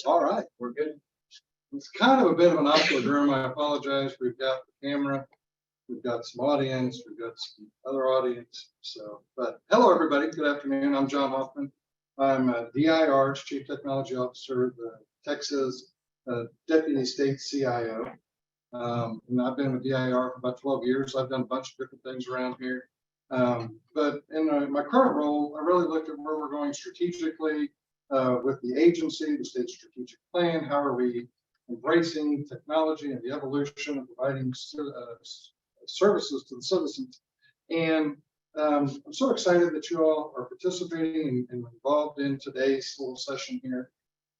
All right, we're good. It's kind of a bit of an awkward room. I apologize. We've got the camera, we've got some audience, we've got some other audience. So, but hello, everybody. Good afternoon. I'm John Hoffman. I'm DIR's Chief Technology Officer, the Texas Deputy State CIO. And I've been with DIR for about 12 years. I've done a bunch of different things around here. But in my current role, I really looked at where we're going strategically with the agency, the state strategic plan. How are we embracing technology and the evolution of providing services to the citizens? And I'm so excited that you all are participating and involved in today's little session here.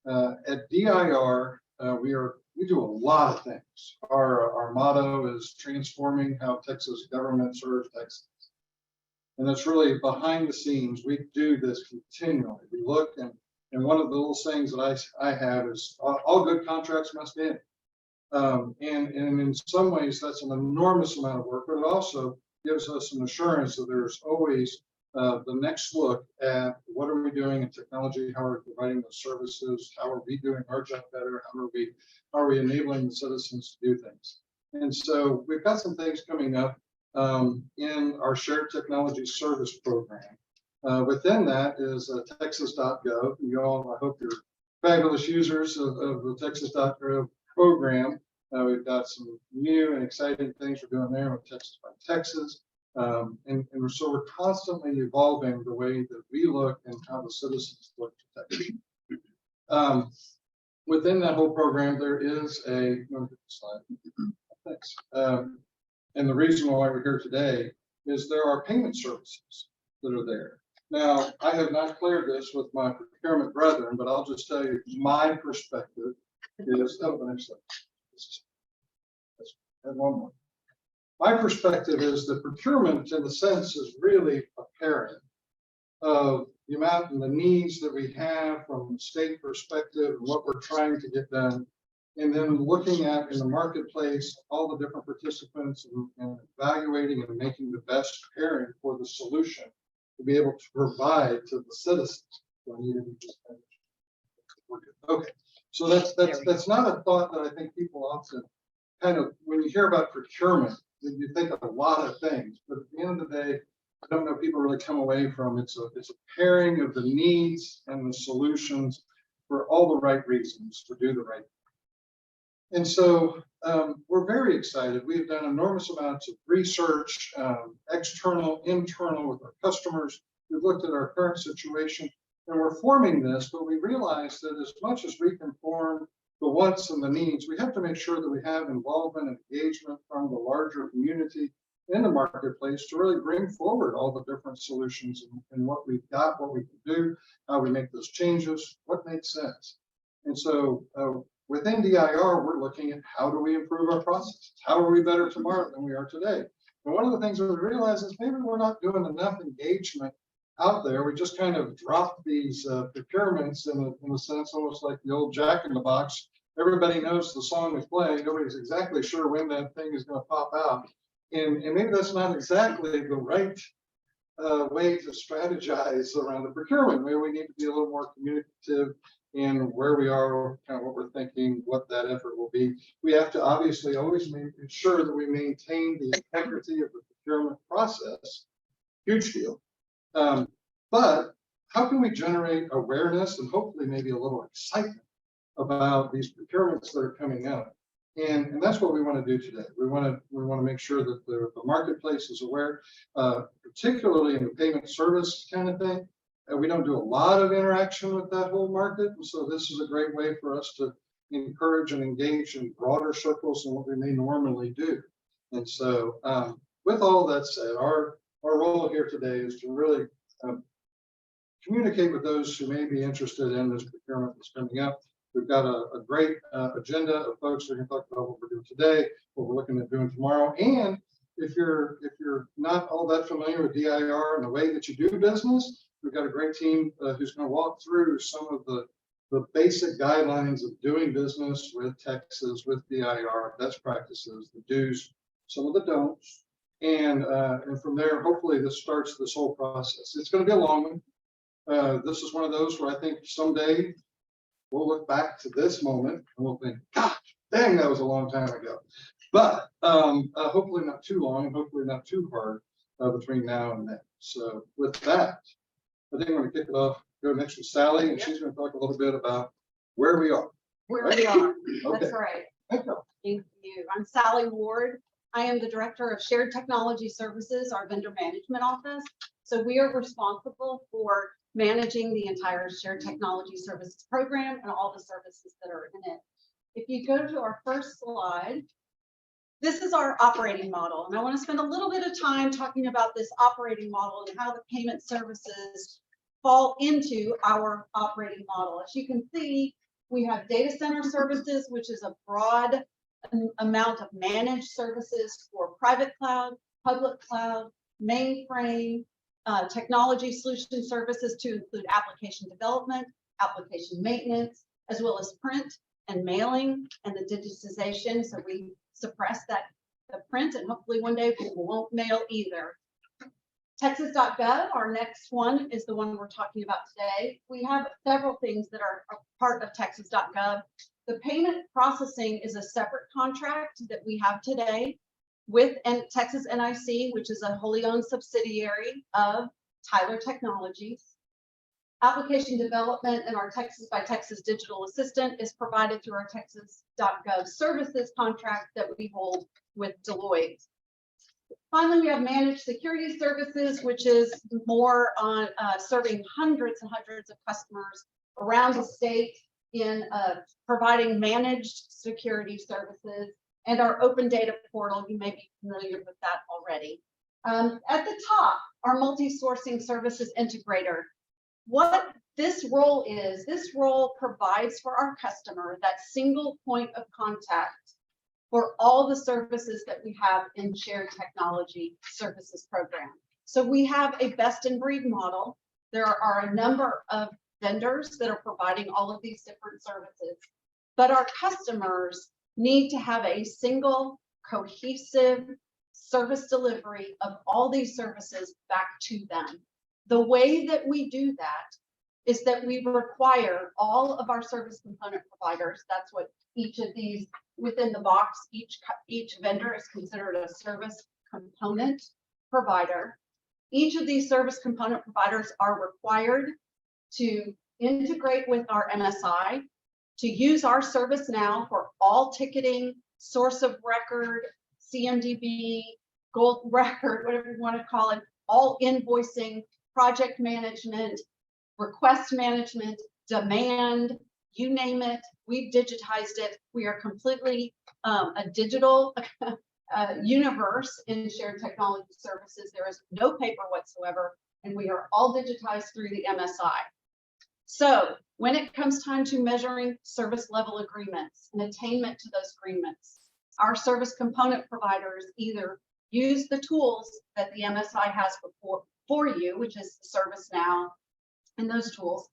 At DIR, we do a lot of things. Our motto is transforming how Texas government serves Texas. And that's really behind the scenes. We do this continually. We look and one of the little sayings that I have is all good contracts must end. And in some ways that's an enormous amount of work, but it also gives us an assurance that there's always the next look at what are we doing in technology, how are we providing those services, how are we doing our job better, how are we enabling the citizens to do things. And so we've got some things coming up in our shared technology service program. Within that is Texas.gov. You all, I hope you're fabulous users of the Texas.gov program. We've got some new and exciting things we're doing there with Texas by Texas. And so we're constantly evolving the way that we look and how the citizens look to Texas. Within that whole program, there is a, let me get the slide. Thanks. And the reason why we're here today is there are payment services that are there. Now, I have not cleared this with my procurement brethren, but I'll just tell you my perspective is, oh, the next slide. And one more. My perspective is that procurement, in a sense, is really a pairing of the amount and the needs that we have from the state perspective and what we're trying to get done, and then looking at in the marketplace all the different participants and evaluating and making the best pairing for the solution to be able to provide to the citizens. Okay, so that's not a thought that I think people often kind of, when you hear about procurement, you think of a lot of things, but at the end of the day, I don't know people really come away from it's a pairing of the needs and the solutions for all the right reasons to do the right thing. And so we're very excited. We've done enormous amounts of research, external, internal with our customers. We've looked at our current situation and we're forming this, but we realize that as much as we can form the wants and the needs, we have to make sure that we have involvement and engagement from the larger community in the marketplace to really bring forward all the different solutions and what we've got, what we can do, how we make those changes, what makes sense. And so within DIR, we're looking at how do we improve our processes? How are we better tomorrow than we are today? And one of the things that we realize is maybe we're not doing enough engagement out there. We just kind of dropped these procurements in a sense, almost like the old Jack in the Box. Everybody knows the song is playing. Nobody's exactly sure when that thing is going to pop out. And maybe that's not exactly the right way to strategize around the procurement. Maybe we need to be a little more communicative in where we are, kind of what we're thinking, what that effort will be. We have to obviously always ensure that we maintain the integrity of the procurement process. Huge deal. But how can we generate awareness and hopefully maybe a little excitement about these procurements that are coming up? And that's what we want to do today. We want to make sure that the marketplace is aware, particularly in the payment service kind of thing. We don't do a lot of interaction with that whole market. And so this is a great way for us to encourage and engage in broader circles than what we may normally do. And so with all that said, our role here today is to really communicate with those who may be interested in this procurement that's coming up. We've got a great agenda of folks who are going to talk about what we're doing today, what we're looking at doing tomorrow. And if you're not all that familiar with DIR and the way that you do business, we've got a great team who's going to walk through some of the basic guidelines of doing business with Texas, with DIR, best practices, the do's, some of the don'ts. And from there, hopefully this starts this whole process. It's going to be a long one. This is one of those where I think someday we'll look back to this moment and we'll think, gosh, dang, that was a long time ago. But hopefully not too long, and hopefully not too hard between now and then. So with that, I think I'm going to kick it off. Go next to Sally, and she's going to talk a little bit about where we are. Where we are. Okay. That's right. Thank you. Thank you. I'm Sally Ward. I am the Director of Shared Technology Services, our vendor management office. So we are responsible for managing the entire Shared Technology Services program and all the services that are in it. If you go to our first slide, this is our operating model. And I want to spend a little bit of time talking about this operating model and how the payment services fall into our operating model. As you can see, we have data center services, which is a broad amount of managed services for private cloud, public cloud, mainframe, technology solution services to include application development, application maintenance, as well as print and mailing and the digitization. So we suppress that the print, and hopefully one day people won't mail either. Texas.gov, our next one, is the one we're talking about today. We have several things that are a part of Texas.gov. The payment processing is a separate contract that we have today with Texas NIC, which is a wholly owned subsidiary of Tyler Technologies. Application development and our Texas by Texas digital assistant is provided through our Texas.gov services contract that we hold with Deloitte. Finally, we have managed security services, which is more on serving hundreds and hundreds of customers around the state in providing managed security services, and our open data portal. You may be familiar with that already. At the top, our multi-sourcing services integrator. What this role is, this role provides for our customer that single point of contact for all the services that we have in Shared Technology Services program. So we have a best in breed model. There are a number of vendors that are providing all of these different services, but our customers need to have a single cohesive service delivery of all these services back to them. The way that we do that is that we require all of our service component providers. That's what each of these within the box, each vendor is considered a service component provider. Each of these service component providers are required to integrate with our MSI, to use our ServiceNow for all ticketing, source of record, CMDB, gold record, whatever you want to call it, all invoicing, project management, request management, demand, you name it. We've digitized it. We are completely a digital universe in Shared Technology Services. There is no paper whatsoever, and we are all digitized through the MSI. So when it comes time to measuring service level agreements and attainment to those agreements, our service component providers either use the tools that the MSI has for you, which is ServiceNow and those tools,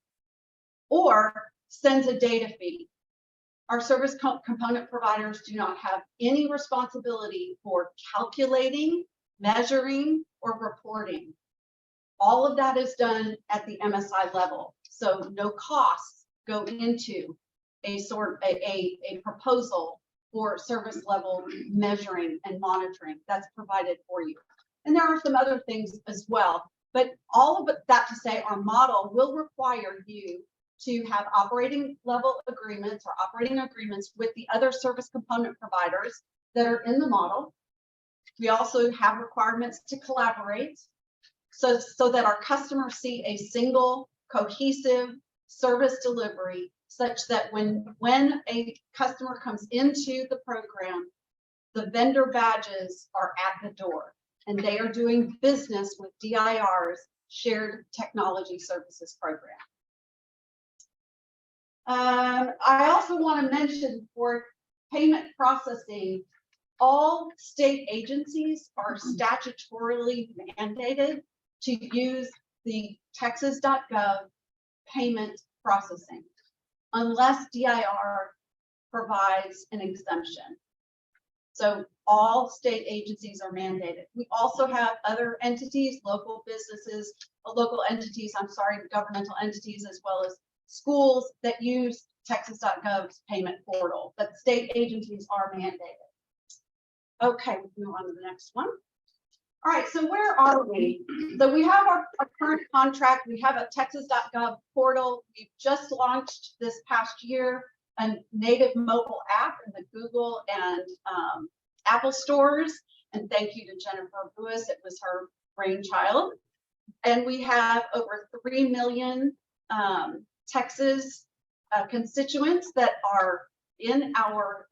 or sends a data feed. Our service component providers do not have any responsibility for calculating, measuring, or reporting. All of that is done at the MSI level. So no costs go into a proposal for service level measuring and monitoring. That's provided for you. And there are some other things as well. But all of that to say, our model will require you to have operating level agreements or operating agreements with the other service component providers that are in the model. We also have requirements to collaborate so that our customers see a single cohesive service delivery, such that when a customer comes into the program, the vendor badges are at the door and they are doing business with DIR's Shared Technology Services program. I also want to mention for payment processing, all state agencies are statutorily mandated to use the Texas.gov payment processing, unless DIR provides an exemption. So all state agencies are mandated. We also have other entities, local entities, governmental entities, as well as schools that use Texas.gov's payment portal, but state agencies are mandated. Okay, we can move on to the next one. All right, so where are we? So we have our current contract. We have a Texas.gov portal. We've just launched this past year a native mobile app in the Google and Apple stores. And thank you to Jennifer Lewis. It was her brainchild. And we have over 3 million Texas constituents that are in our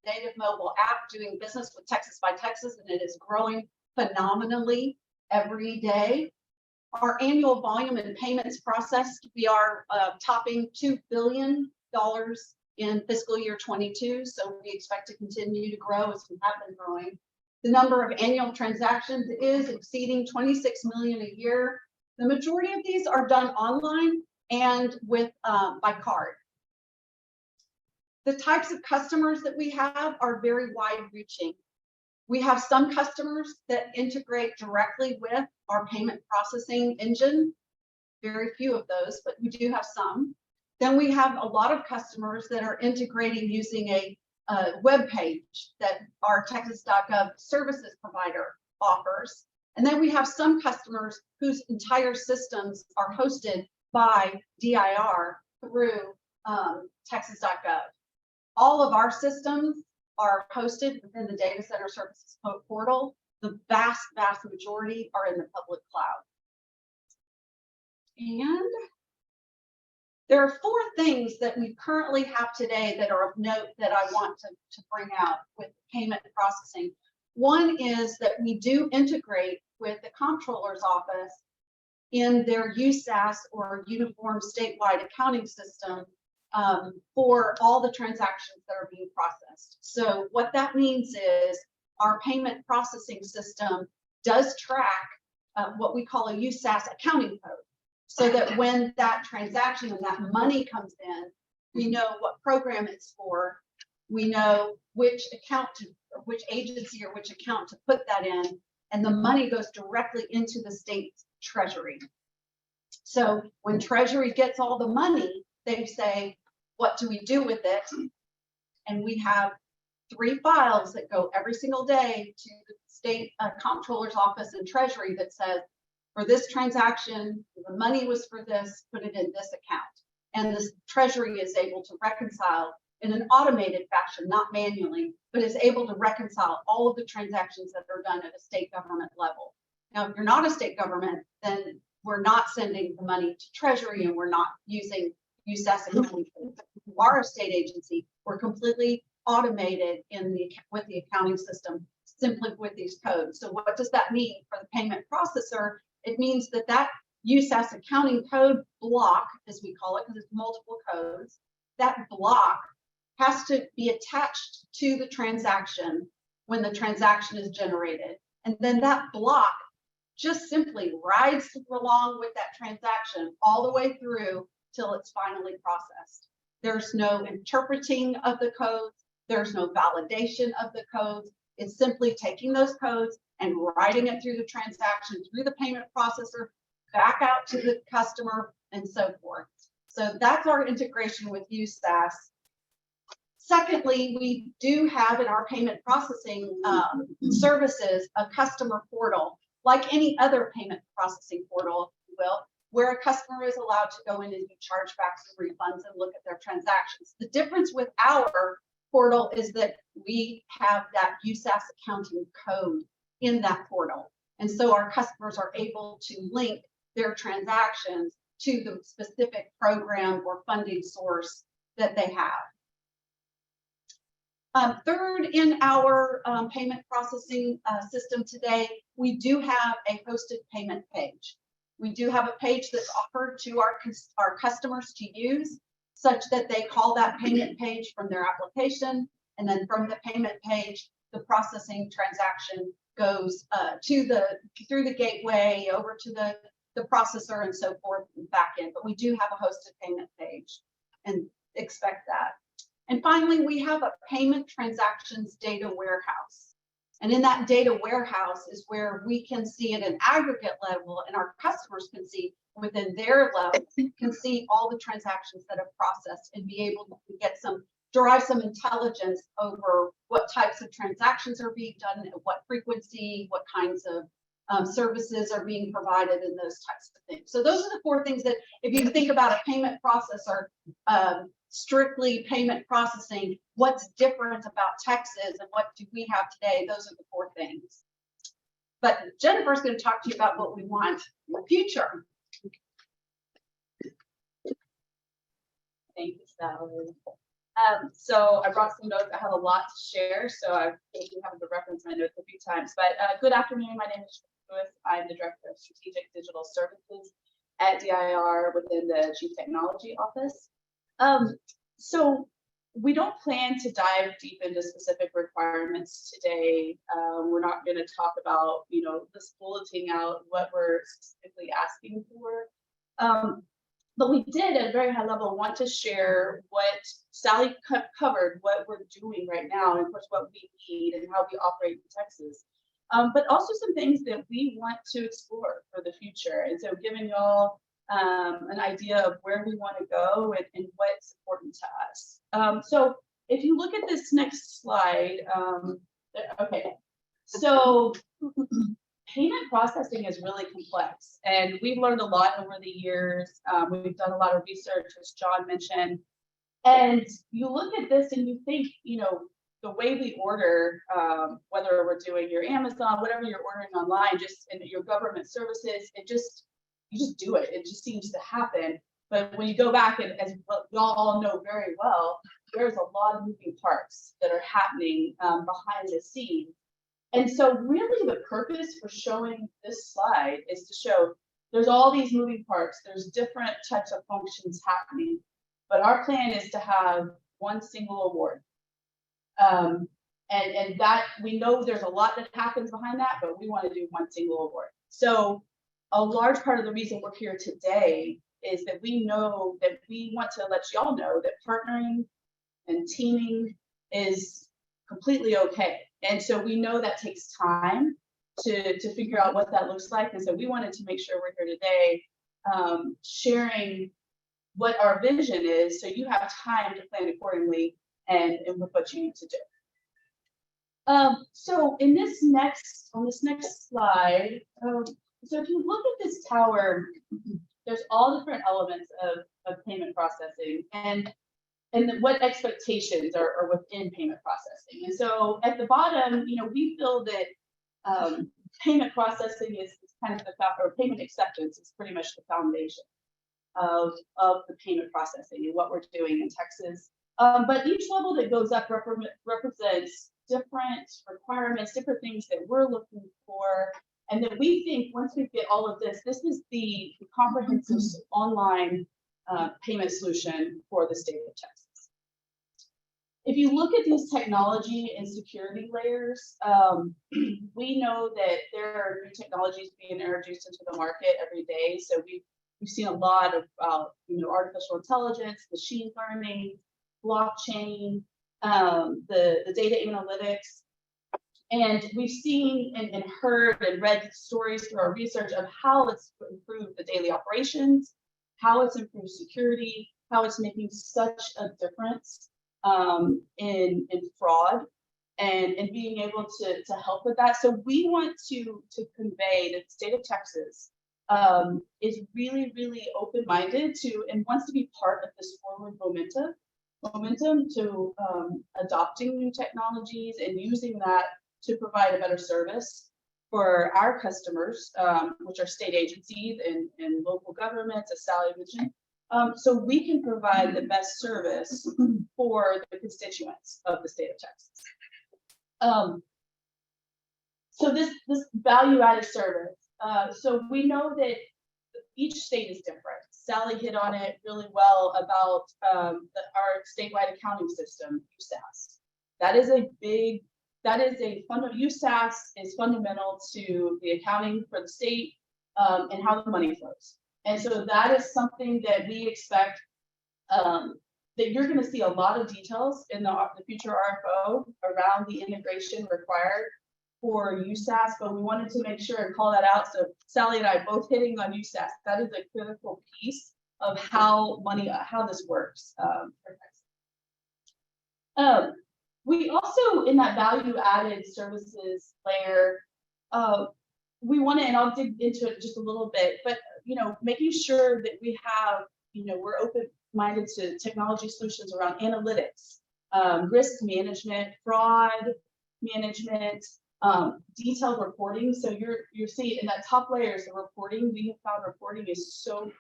native mobile app doing business with Texas by Texas, and it is growing phenomenally every day. Our annual volume and payments processed, we are topping $2 billion in fiscal year 22. So we expect to continue to grow as we have been growing. The number of annual transactions is exceeding 26 million a year. The majority of these are done online and with by card. The types of customers that we have are very wide-reaching. We have some customers that integrate directly with our payment processing engine. Very few of those, but we do have some. Then we have a lot of customers that are integrating using a web page that our Texas.gov services provider offers. And then we have some customers whose entire systems are hosted by DIR through Texas.gov. All of our systems are hosted within the data center services portal. The vast majority are in the public cloud. And there are 4 things that we currently have today that are of note that I want to bring out with payment processing. One is that we do integrate with the comptroller's office in their USAS or Uniform Statewide Accounting System for all the transactions that are being processed. So what that means is our payment processing system does track what we call a USAS accounting code, so that when that transaction and that money comes in, we know what program it's for, we know which account to, or which agency or which account to put that in, and the money goes directly into the state's treasury. So when Treasury gets all the money, they say, what do we do with it? And we have 3 files that go every single day to the state comptroller's office and Treasury that says, for this transaction, the money was for this, put it in this account. And the Treasury is able to reconcile in an automated fashion, not manually, but is able to reconcile all of the transactions that are done at a state government level. Now, if you're not a state government, then we're not sending the money to Treasury and we're not using USAS accounting. If you are a state agency, we're completely automated with the accounting system, simply with these codes. So what does that mean for the payment processor? It means that that USAS accounting code block, as we call it, because it's multiple codes, that block has to be attached to the transaction when the transaction is generated. And then that block just simply rides along with that transaction all the way through till it's finally processed. There's no interpreting of the codes. There's no validation of the codes. It's simply taking those codes and writing it through the transaction, through the payment processor, back out to the customer, and so forth. So that's our integration with USAS. Secondly, we do have in our payment processing services a customer portal, like any other payment processing portal, if you will, where a customer is allowed to go in and do chargebacks and refunds and look at their transactions. The difference with our portal is that we have that USAS accounting code in that portal. And so our customers are able to link their transactions to the specific program or funding source that they have. Third, in our payment processing system today, we do have a hosted payment page. We do have a page that's offered to our customers to use, such that they call that payment page from their application, and then from the payment page, the processing transaction goes through the gateway over to the processor and so forth and back in. But we do have a hosted payment page and expect that. And finally, we have a payment transactions data warehouse. And in that data warehouse is where we can see at an aggregate level, and our customers can see within their level, can see all the transactions that have processed and be able to get derive some intelligence over what types of transactions are being done, at what frequency, what kinds of services are being provided, and those types of things. So those are the 4 things that, if you think about a payment processor, strictly payment processing, what's different about Texas and what do we have today? Those are the 4 things. But Jennifer's going to talk to you about what we want in the future. Thank you, Sally. So I brought some notes. I have a lot to share, so I think you have to reference my notes a few times. But good afternoon. My name is Lewis. I'm the Director of Strategic Digital Services at DIR within the Chief Technology Office. So we don't plan to dive deep into specific requirements today. We're not going to talk about, this bulleting out what we're specifically asking for. But we did, at a very high level, want to share what Sally covered, what we're doing right now, and of course what we need and how we operate in Texas. But also some things that we want to explore for the future. And so giving y'all an idea of where we want to go and what's important to us. So if you look at this next slide, okay, so payment processing is really complex, and we've learned a lot over the years. We've done a lot of research, as John mentioned, and you look at this and you think, the way we order, whether we're doing your Amazon, whatever you're ordering online, just in your government services, you just do it. It just seems to happen. But when you go back, and as y'all all know very well, there's a lot of moving parts that are happening behind the scenes. And so really the purpose for showing this slide is to show there's all these moving parts, there's different types of functions happening, but our plan is to have one single award. And that, we know there's a lot that happens behind that, but we want to do one single award. So a large part of the reason we're here today is that we know that we want to let y'all know that partnering and teaming is completely okay. And so we know that takes time to figure out what that looks like. And so we wanted to make sure we're here today sharing what our vision is, so you have time to plan accordingly and with what you need to do. So on this next slide, so if you look at this tower, there's all different elements of payment processing and what expectations are within payment processing. And so at the bottom, we feel that payment processing is kind of or payment acceptance is pretty much the foundation of the payment processing and what we're doing in Texas. But each level that goes up represents different requirements, different things that we're looking for. And that we think once we get all of this, this is the comprehensive online payment solution for the state of Texas. If you look at these technology and security layers, we know that there are new technologies being introduced into the market every day. So we've seen a lot of artificial intelligence, machine learning, blockchain, the data analytics. And we've seen and heard and read stories through our research of how it's improved the daily operations, how it's improved security, how it's making such a difference in fraud and being able to help with that. So we want to convey that the state of Texas is really, really open-minded to and wants to be part of this forward momentum to adopting new technologies and using that to provide a better service for our customers, which are state agencies and local governments, as Sally mentioned, so we can provide the best service for the constituents of the state of Texas. So this value-added service. So we know that each state is different. Sally hit on it really well about our statewide accounting system, USAS. USAS is fundamental to the accounting for the state and how the money flows. And so that is something that we expect that you're going to see a lot of details in the future RFO around the integration required for USAS, but we wanted to make sure and call that out. So Sally and I both hitting on USAS. That is a critical piece of how this works. We also, in that value-added services layer, we want to, and I'll dig into it just a little bit, but making sure that we have, we're open-minded to technology solutions around analytics, risk management, fraud management, detailed reporting. So you're seeing in that top layers, the reporting, we have found reporting is so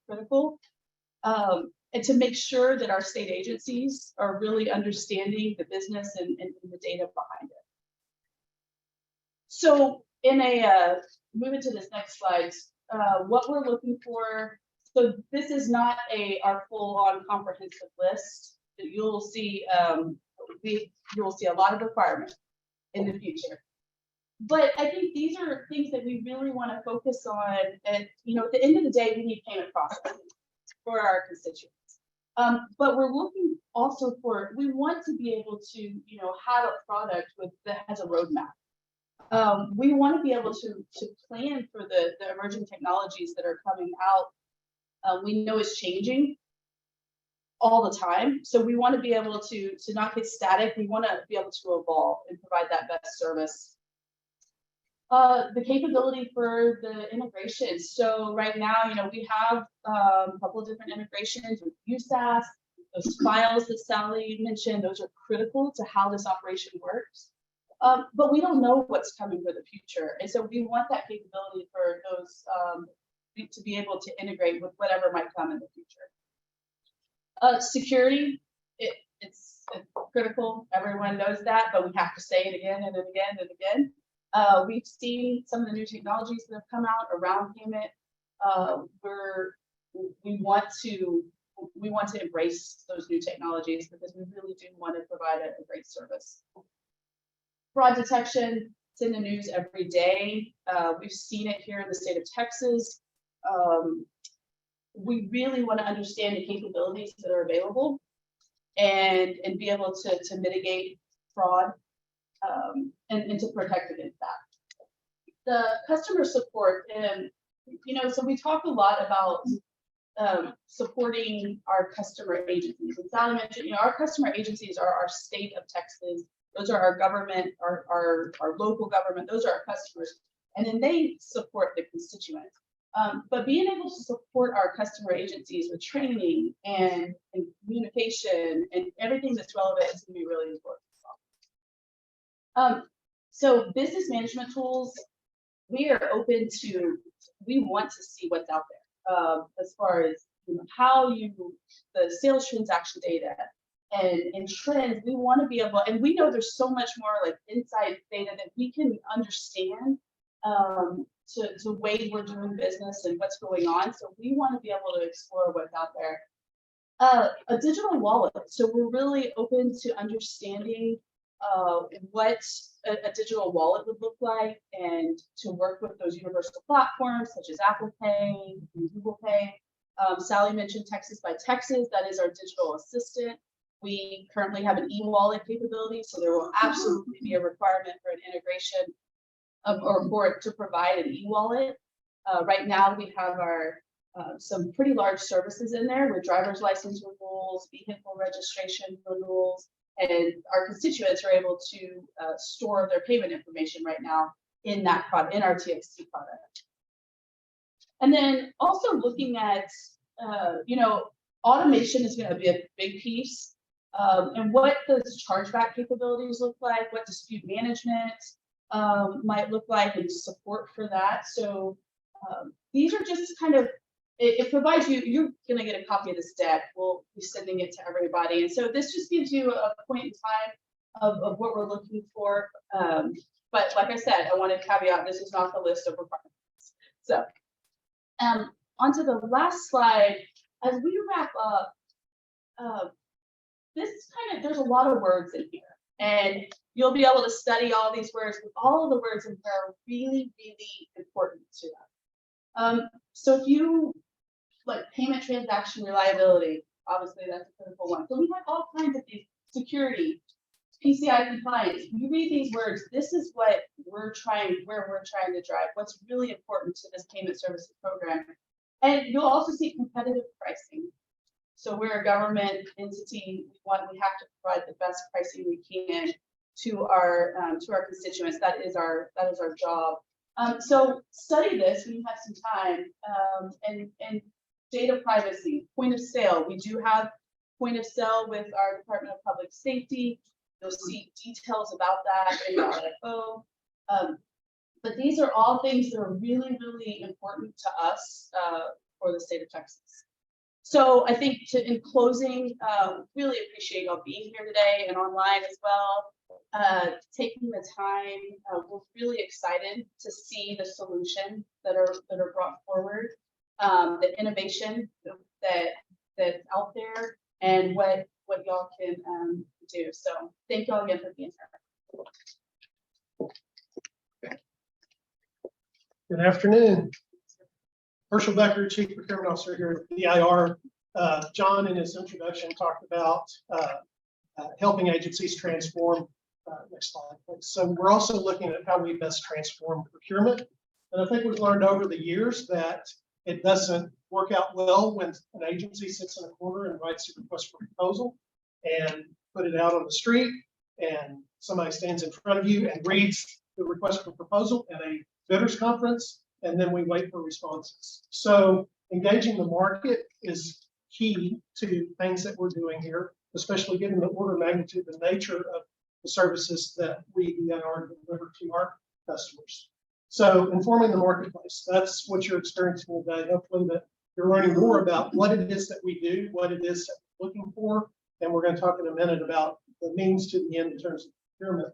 critical. And to make sure that our state agencies are really understanding the business and the data behind it. So moving to this next slide, what we're looking for, so this is not our full-on comprehensive list. You'll see you'll see a lot of requirements in the future. But I think these are things that we really want to focus on. And at the end of the day, we need payment processing for our constituents. But we're looking also we want to be able to, have a product that has a roadmap. We want to be able to plan for the emerging technologies that are coming out. We know it's changing all the time. So we want to be able to not get static. We want to be able to evolve and provide that best service. The capability for the integration. So right now, we have a couple of different integrations with USAS. Those files that Sally mentioned, those are critical to how this operation works. But we don't know what's coming for the future. And so we want that capability for those to be able to integrate with whatever might come in the future. Security, it's critical. Everyone knows that, but we have to say it again and again and again. We've seen some of the new technologies that have come out around payment. We want to embrace those new technologies because we really do want to provide a great service. Fraud detection, it's in the news every day. We've seen it here in the state of Texas. We really want to understand the capabilities that are available and be able to mitigate fraud and to protect against that. The customer support, so we talk a lot about supporting our customer agencies. And Sally mentioned, our customer agencies are our state of Texas. Those are our government, our local government. Those are our customers. And then they support the constituents. But being able to support our customer agencies with training and communication and everything that's relevant is going to be really important. So business management tools, we are open to, we want to see what's out there as far as how the sales transaction data and trends. We want to be able, and we know there's so much more like inside data that we can understand to way we're doing business and what's going on. So we want to be able to explore what's out there. A digital wallet. So we're really open to understanding what a digital wallet would look like and to work with those universal platforms such as Apple Pay and Google Pay. Sally mentioned Texas by Texas. That is our digital assistant. We currently have an e-wallet capability, so there will absolutely be a requirement for an integration or for it to provide an e-wallet. Right now, we have some pretty large services in there with driver's license renewals, vehicle registration renewals, and our constituents are able to store their payment information right now in that product, in our TXT product. And then also looking at, automation is going to be a big piece, and what those chargeback capabilities look like, what dispute management might look like, and support for that. So these are just kind of, it provides you're going to get a copy of this deck. We'll be sending it to everybody. And so this just gives you a point in time of what we're looking for. But like I said, I want to caveat, this is not the list of requirements. So onto the last slide, as we wrap up, there's a lot of words in here. And you'll be able to study all these words, but all of the words in here are really, really important to us. So if you, like payment transaction reliability, obviously that's a critical one. So we have all kinds of these, security, PCI compliance. You read these words, this is what we're trying to drive, what's really important to this payment services program. And you'll also see competitive pricing. So we're a government entity. We have to provide the best pricing we can to our constituents. That is our job. So study this when you have some time. And data privacy, point of sale. We do have point of sale with our Department of Public Safety. You'll see details about that in the RFO. But these are all things that are really, really important to us for the state of Texas. So I think in closing, really appreciate y'all being here today and online as well. Taking the time, we're really excited to see the solution that are brought forward, the innovation that's out there, and what y'all can do. So thank y'all again for being here. Good afternoon. Herschel Becker, Chief Procurement Officer here at DIR. John, in his introduction, talked about helping agencies transform. Next slide, please. So we're also looking at how we best transform procurement. And I think we've learned over the years that it doesn't work out well when an agency sits in a corner and writes a request for proposal and put it out on the street, and somebody stands in front of you and reads the request for proposal at a bidders conference, and then we wait for responses. So engaging the market is key to things that we're doing here, especially given the order of magnitude, the nature of the services that we are deliver to our customers. So informing the marketplace, that's what you're experiencing today. Hopefully that you're learning more about what it is that we do, what it is that we're looking for, and we're going to talk in a minute about the means to the end in terms of procurement.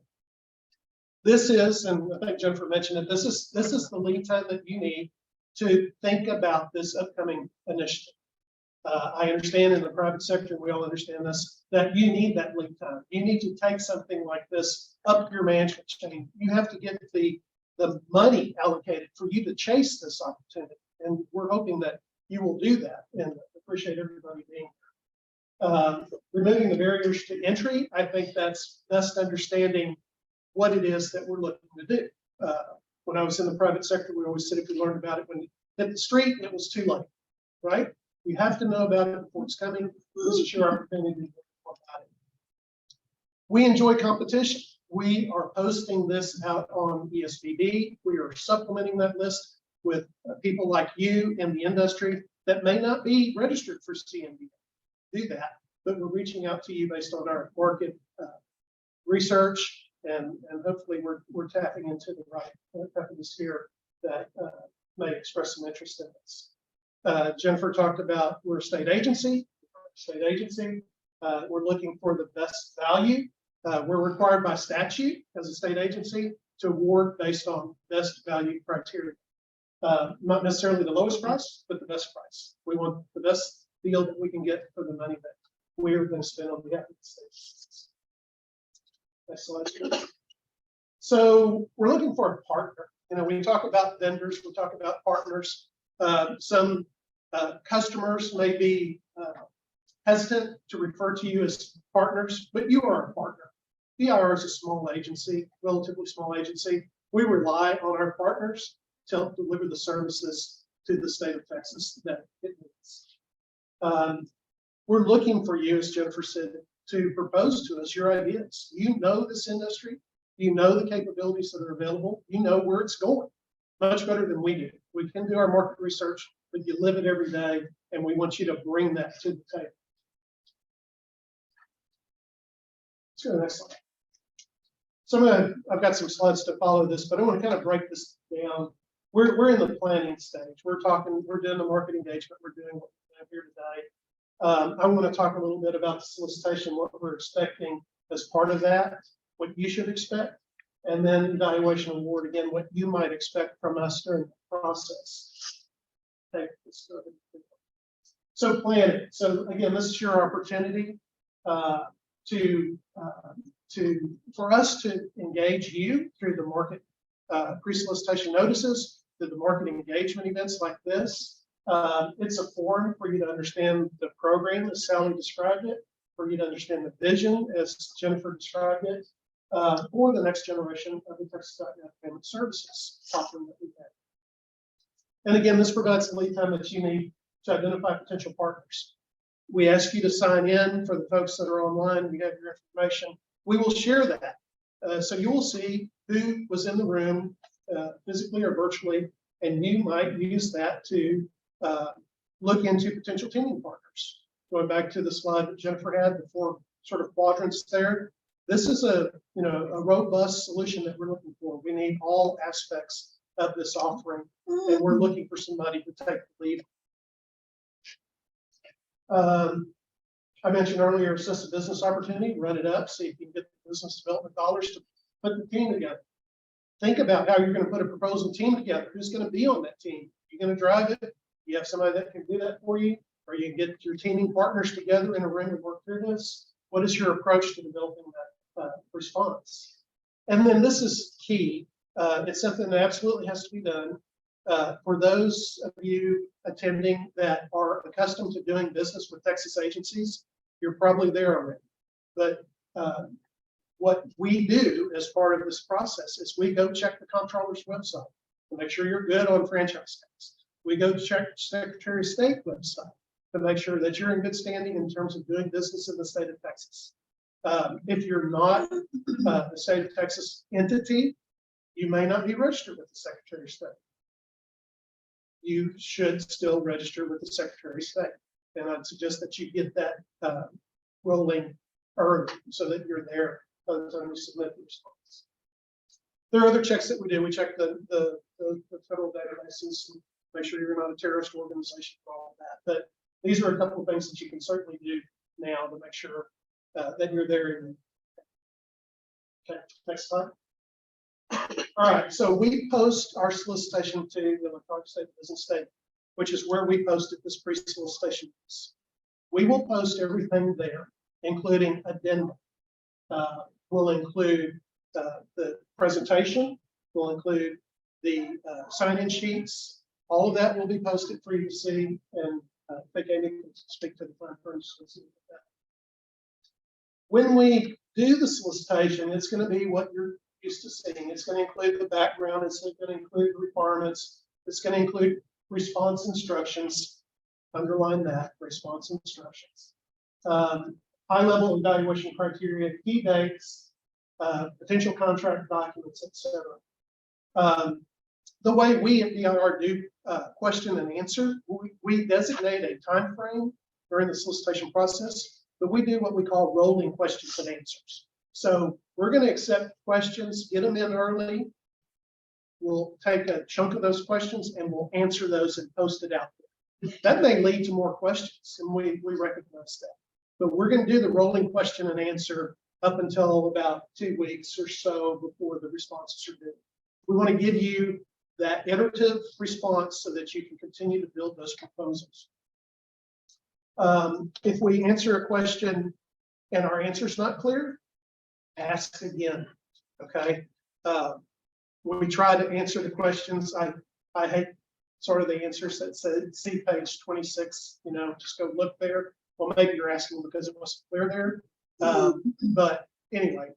This is, and I think Jennifer mentioned it, this is the lead time that you need to think about this upcoming initiative. I understand in the private sector, we all understand this, that you need that lead time. You need to take something like this up your management chain. You have to get the money allocated for you to chase this opportunity. And we're hoping that you will do that, and appreciate everybody being here. Removing the barriers to entry, I think that's best understanding what it is that we're looking to do. When I was in the private sector, we always said if we learned about it when you hit the street, it was too late, right? You have to know about it before it's coming. This is your opportunity to learn more about it. We enjoy competition. We are posting this out on ESPD. We are supplementing that list with people like you in the industry that may not be registered for CMB. Do that, but we're reaching out to you based on our market research, and hopefully we're tapping into the right companies here that may express some interest in this. Jennifer talked about we're a state agency. We're looking for the best value. We're required by statute as a state agency to award based on best value criteria. Not necessarily the lowest price, but the best price. We want the best deal that we can get for the money that we're going to spend on behalf of the state. Next slide. So we're looking for a partner. You know, we talk about vendors, we talk about partners. Some customers may be hesitant to refer to you as partners, but you are a partner. DIR is a small agency, relatively small agency. We rely on our partners to help deliver the services to the state of Texas that it needs. We're looking for you, as Jennifer said, to propose to us your ideas. You know this industry, you know the capabilities that are available, you know where it's going much better than we do. We can do our market research, but you live it every day, and we want you to bring that to the table. Let's go to the next slide. So I've got some slides to follow this, but I want to kind of break this down. We're in the planning stage. We're doing the market engagement. We're doing what we're doing here today. I want to talk a little bit about the solicitation, what we're expecting as part of that, what you should expect, and then evaluation award, again, what you might expect from us during the process. Okay, let's go ahead. So planning. So again, this is your opportunity for us to engage you through the market pre-solicitation notices, through the market engagement events like this. It's a forum for you to understand the program as Sally described it, for you to understand the vision as Jennifer described it, for the next generation of the Texas.gov payment services offering that we have. And again, this provides the lead time that you need to identify potential partners. We ask you to sign in. For the folks that are online, we have your information. We will share that. So you will see who was in the room physically or virtually, and you might use that to look into potential teaming partners. Going back to the slide that Jennifer had, the 4 sort of quadrants there. This is a robust solution that we're looking for. We need all aspects of this offering, and we're looking for somebody to take the lead. I mentioned earlier, assess a business opportunity, run it up, see if you can get the business development dollars to put the team together. Think about how you're going to put a proposal team together. Who's going to be on that team? You're going to drive it. You have somebody that can do that for you, or you can get your teaming partners together in a room and work through this. What is your approach to developing that response? And then this is key. It's something that absolutely has to be done. For those of you attending that are accustomed to doing business with Texas agencies, you're probably there already. But what we do as part of this process is we go check the comptroller's website to make sure you're good on franchise tax. We go check Secretary of State website to make sure that you're in good standing in terms of doing business in the state of Texas. If you're not the state of Texas entity, you may not be registered with the Secretary of State. You should still register with the Secretary of State. And I'd suggest that you get that rolling early so that you're there by the time you submit the response. There are other checks that we do. We check the federal databases and make sure you're not a terrorist organization for all of that. But these are a couple of things that you can certainly do now to make sure that you're there. Okay, next slide. All right, so we post our solicitation to the Electronic State Business Statement, which is where we posted this pre-solicitation piece. We will post everything there, including addendum. We'll include the presentation. We'll include the sign-in sheets. All of that will be posted for you to see, and I think Amy can speak to the fund firms. When we do the solicitation, it's going to be what you're used to seeing. It's going to include the background. It's going to include requirements. It's going to include response instructions. Underline that, response instructions. High-level evaluation criteria, key dates, potential contract documents, etc. The way we at DIR do question and answer, we designate a time frame during the solicitation process, but we do what we call rolling questions and answers. So we're going to accept questions, get them in early. We'll take a chunk of those questions and we'll answer those and post it out there. That may lead to more questions, and we recognize that. But we're going to do the rolling question and answer up until about 2 weeks or so before the responses are due. We want to give you that iterative response so that you can continue to build those proposals. If we answer a question and our answer is not clear, ask again, okay? When we try to answer the questions, I hate sort of the answers that say, see page 26, just go look there. Well, maybe you're asking because it wasn't clear there. But anyway,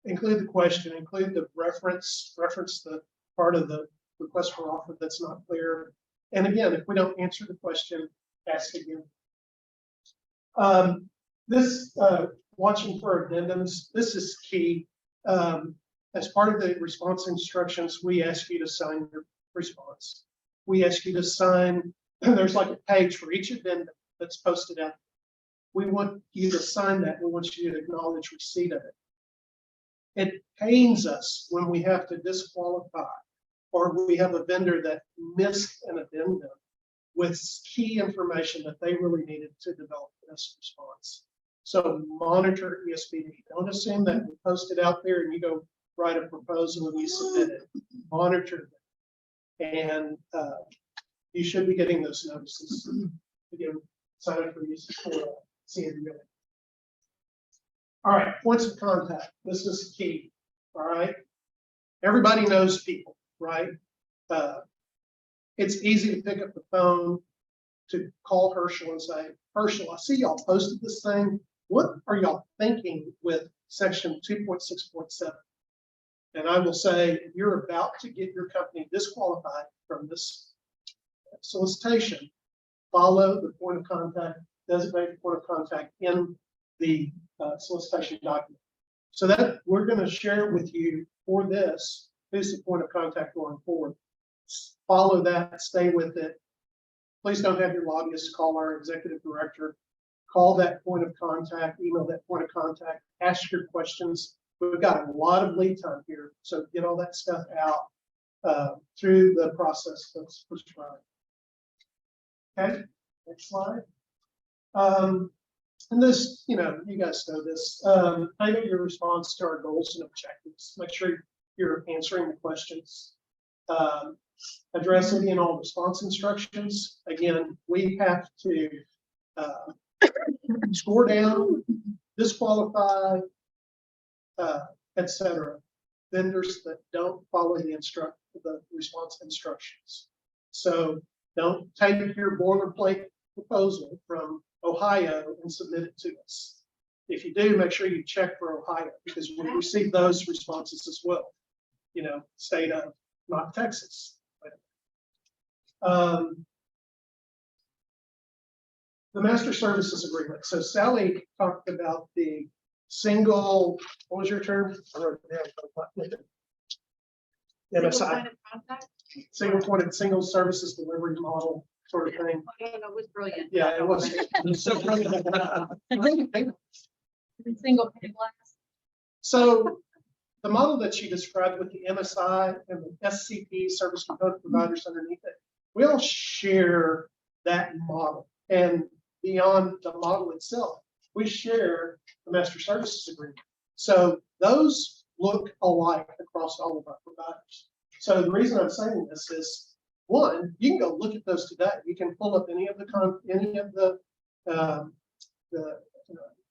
include the question, include the reference the part of the request for offer that's not clear. And again, if we don't answer the question, ask again. Watching for addendums, this is key. As part of the response instructions, we ask you to sign your response. We ask you to sign, there's like a page for each addendum that's posted out. We want you to sign that. We want you to acknowledge receipt of it. It pains us when we have to disqualify or we have a vendor that missed an addendum with key information that they really needed to develop this response. So monitor ESPD. Don't assume that we post it out there and you go write a proposal and you submit it. Monitor them. And you should be getting those notices. Again, sign up for these for CNBA. All right, points of contact. This is key. All right. Everybody knows people, right? It's easy to pick up the phone to call Herschel and say, Herschel, I see y'all posted this thing. what are y'all thinking with section 2.6.7? And I will say, if you're about to get your company disqualified from this solicitation, follow the point of contact, designated point of contact in the solicitation document. So that we're going to share with you for this, who's the point of contact going forward. Follow that, stay with it. Please don't have your lobbyist call our executive director. Call that point of contact, email that point of contact, ask your questions. We've got a lot of lead time here, so get all that stuff out through the process that's prescribed. Okay, next slide. And this, you know, you guys know this. I know your response to our goals and objectives. Make sure you're answering the questions. Address any and all response instructions. Again, we have to score down, disqualify, etc. vendors that don't follow the response instructions. So don't take your boilerplate proposal from Ohio and submit it to us. If you do, make sure you check for Ohio, because we receive those responses as well. You know, state of, not Texas. The master services agreement. So Sally talked about the single, what was your term? I wrote it down. MSI, single services delivery model sort of thing. It was brilliant. Yeah, it was. So Single pane glass. So the model that she described with the MSI and the SCP, service component providers underneath it, we all share that model. And beyond the model itself, we share the master services agreement. So those look alike across all of our providers. So the reason I'm saying this is, one, you can go look at those today. You can pull up any of the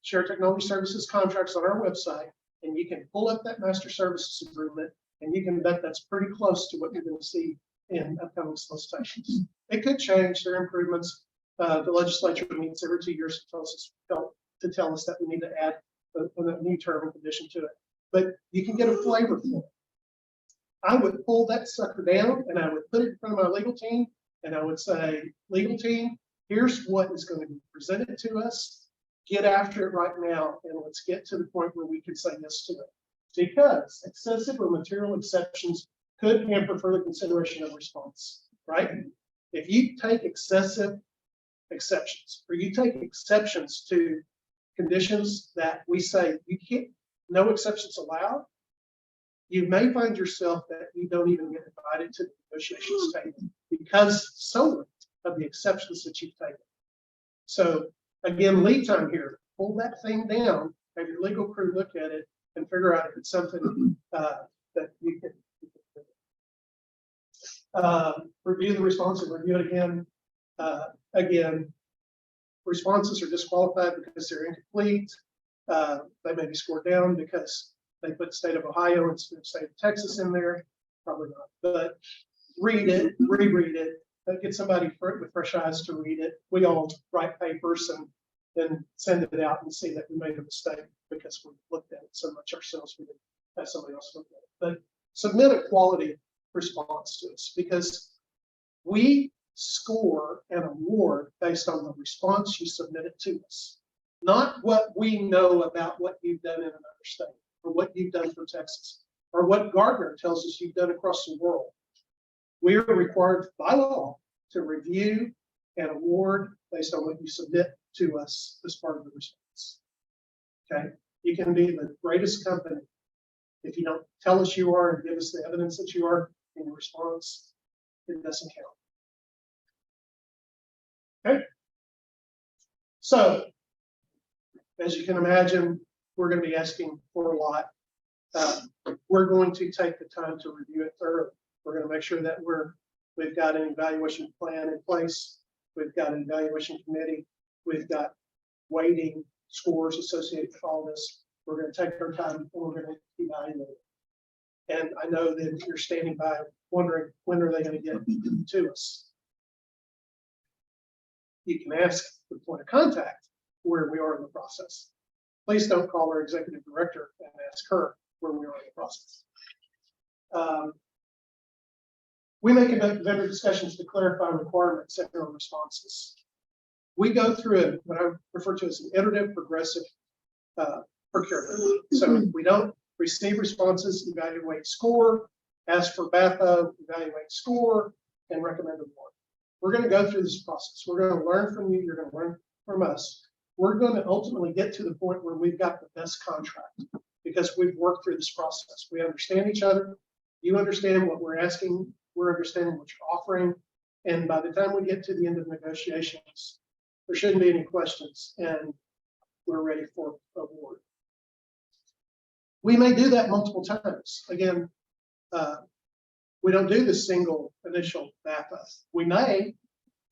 shared technology services contracts on our website, and you can pull up that master services agreement, and you can bet that's pretty close to what you're going to see in upcoming solicitations. It could change. There are improvements. The legislature meets every 2 years to tell us that we need to add a new term and condition to it. But you can get a flavor for it. I would pull that sucker down and I would put it in front of my legal team, and I would say, legal team, here's what is going to be presented to us. Get after it right now, and let's get to the point where we can say yes to it. Because excessive or material exceptions could hamper further consideration of response, right? If you take excessive exceptions, or you take exceptions to conditions that we say you can't, no exceptions allowed, you may find yourself that you don't even get invited to the negotiations table because so of the exceptions that you've taken. So again, lead time here, pull that thing down, have your legal crew look at it and figure out if it's something that you can review the response and review it again. Again, responses are disqualified because they're incomplete. They may be scored down because they put state of Ohio instead of state of Texas in there. Probably not, but read it, reread it, get somebody with fresh eyes to read it. We all write papers and then send it out and see that we made a mistake because we looked at it so much ourselves, we didn't have somebody else look at it. But submit a quality response to us, because we score an award based on the response you submitted to us, not what we know about what you've done in another state, or what you've done for Texas, or what Gardner tells us you've done across the world. We are required by law to review and award based on what you submit to us as part of the response. Okay, you can be the greatest company. If you don't tell us you are and give us the evidence that you are in your response, it doesn't count. Okay, so as you can imagine, we're going to be asking for a lot. We're going to take the time to review it thoroughly. We're going to make sure that we've got an evaluation plan in place. We've got an evaluation committee. We've got weighting scores associated with all this. We're going to take our time and we're going to evaluate it. And I know that you're standing by wondering, when are they going to get to us? You can ask the point of contact where we are in the process. please don't call our executive director and ask her where we are in the process. We may conduct vendor discussions to clarify requirements and our responses. We go through what I refer to as an iterative progressive procurement. So we don't receive responses, evaluate, score, ask for BAFO, evaluate, score, and recommend award. We're going to go through this process. We're going to learn from you. You're going to learn from us. We're going to ultimately get to the point where we've got the best contract because we've worked through this process. We understand each other. You understand what we're asking. We're understanding what you're offering. And by the time we get to the end of negotiations, there shouldn't be any questions and we're ready for award. We may do that multiple times. Again, we don't do the single initial BAFA. We may,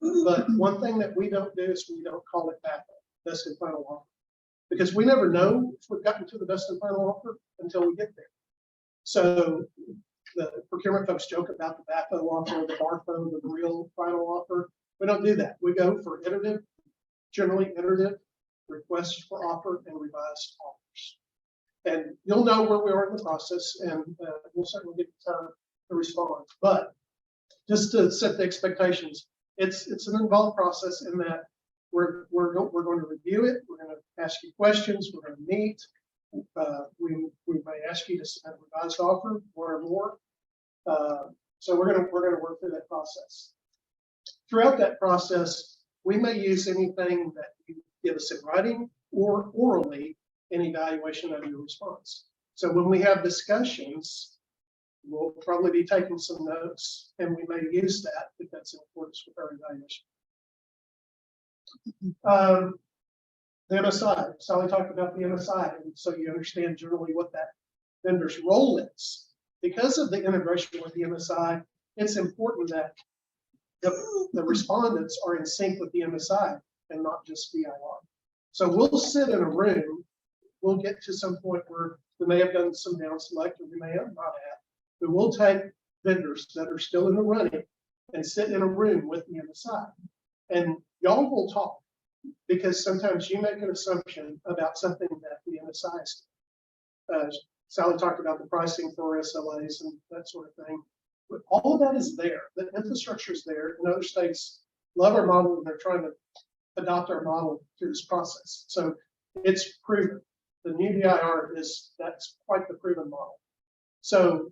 but one thing that we don't do is we don't call it BAFA, best and final offer, because we never know if we've gotten to the best and final offer until we get there. So the procurement folks joke about the BAFA offer, the barcode, the real final offer. We don't do that. We go for iterative, generally iterative requests for offer and revised offers. And you'll know where we are in the process, and we'll certainly get the time to respond. But just to set the expectations, it's an involved process in that we're going to review it. We're going to ask you questions. We're going to meet. We may ask you to submit a revised offer, one or more. So we're going to work through that process. Throughout that process, we may use anything that you give us in writing or orally in evaluation of your response. So when we have discussions, we'll probably be taking some notes, and we may use that if that's in accordance with our evaluation. The MSI, Sally talked about the MSI, and so you understand generally what that vendor's role is. Because of the integration with the MSI, it's important that the respondents are in sync with the MSI and not just VIR. So we'll sit in a room, we'll get to some point where we may have done some down select or we may have not have, but we'll take vendors that are still in the running and sit in a room with the MSI. And y'all will talk, because sometimes you make an assumption about something that the MSI is. Sally talked about the pricing for SLAs and that sort of thing. But all of that is there. The infrastructure is there. And other states love our model, and they're trying to adopt our model through this process. So it's proven. The new VIR that's quite the proven model. So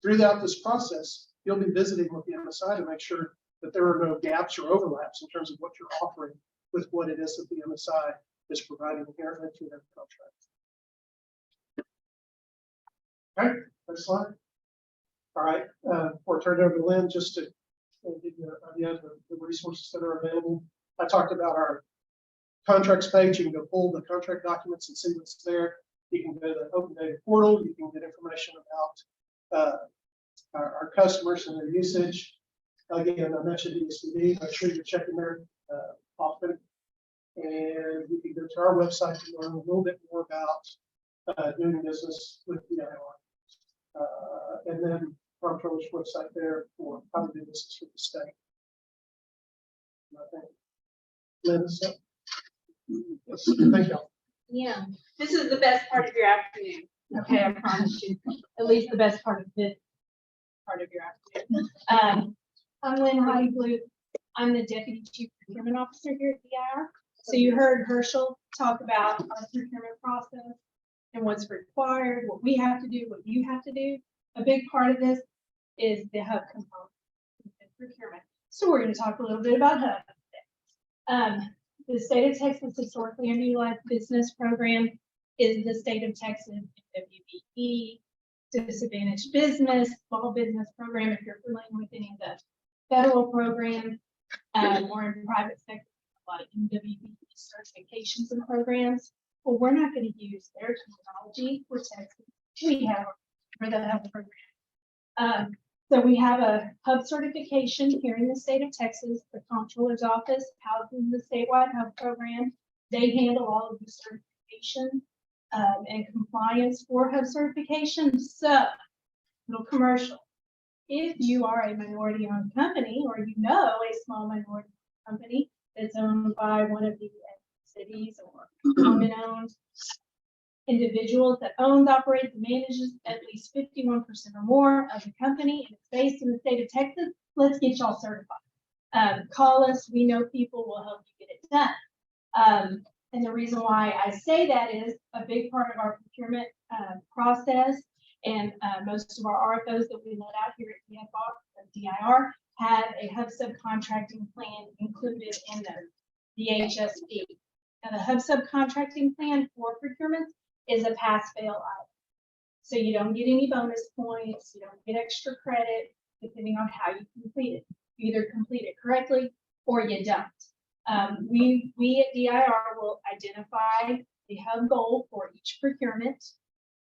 throughout this process, you'll be visiting with the MSI to make sure that there are no gaps or overlaps in terms of what you're offering with what it is that the MSI is providing inherently to their contract. All right, next slide. All right, before I turn it over to Lynn, just to give you an idea of the resources that are available. I talked about our contracts page. You can go pull the contract documents and see what's there. You can go to the open data portal. You can get information about our customers and their usage. Again, I mentioned ESPD. Make sure you're checking there often. And you can go to our website to learn a little bit more about doing business with VIR. And then Comptroller's website there for how to do business with the state. Thank you. Yeah, this is the best part of your afternoon. Okay, I promise you. At least the best part of this part of your afternoon. I'm Lynn Heidi. I'm the Deputy Chief Procurement Officer here at VIR. So you heard Herschel talk about our procurement process and what's required, what we have to do, what you have to do. A big part of this is the hub component in procurement. So we're going to talk a little bit about hub. The state of Texas historically underutilized business program is the state of Texas WBE, disadvantaged business, small business program. If you're familiar with any of the federal programs or in private sector, a lot of WBE certifications and programs. Well, we're not going to use their terminology for Texas. We have for the hub program. So we have a hub certification here in the state of Texas. The Comptroller's Office houses the statewide hub program. They handle all of the certification and compliance for hub certification. So, little commercial. If you are a minority-owned company, or you know a small minority company that's owned by one of the cities or woman-owned, individuals that owns, operates, and manages at least 51% or more of the company, and it's based in the state of Texas, let's get y'all certified. Call us. We know people will help you get it done. And the reason why I say that is a big part of our procurement process, and most of our RFOs that we let out here at DIR have a hub subcontracting plan included in the HSP. Now, the hub subcontracting plan for procurement is a pass-fail item. So you don't get any bonus points, you don't get extra credit, depending on how you complete it. You either complete it correctly or you don't. We at DIR will identify the hub goal for each procurement.